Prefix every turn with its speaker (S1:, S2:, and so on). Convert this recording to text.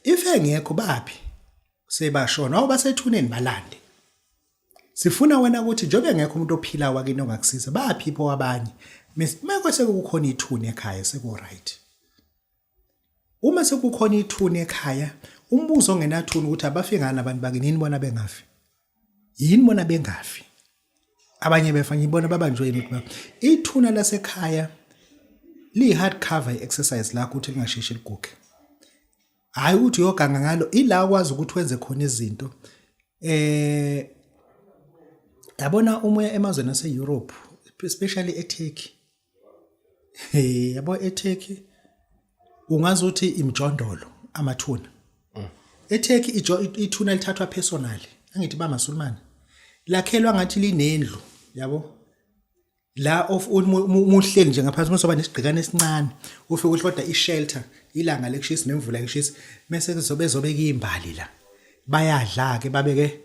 S1: Ife ngekho baphi sebashona awubasethuneni balande. Sifuna wena ukuthi njobe ngekho umuntu ophila wakini ongakusiza baphi pho abanye. Mase sekukhona ithuna ekhaya seko right. Uma sekukhona ithuna ekhaya, umbuzo ongenathuna ukuthi abafike ngani abantu bakini yini bona bengafi. Yini bona bengafi. Abanye befanye ibona babanjwe yini. Ithuna lasekhaya li hard cover exercise la ukuthi lingasheshi liguge. Hayi ukuthi uyoganga ngalo ila kwazi ukuthi wenze khona izinto. Yabona umoya emazweni ase-Europe, especially eTurkey. Yabo eTurkey ungazi ukuthi imjondolo amathuna. eTurkey ithuna lithathwa personally. Angithi bamasulumane. Lakhelwa ngathi linendlu, yabo. La of umuhleli nje ngaphansi kusoba nesigqikana esincane. Ufike uhloda ishelter, ilanga lekushisa nemvula lekushisa, bese kuzobe izobeka izimbali la. Bayadla ke babeke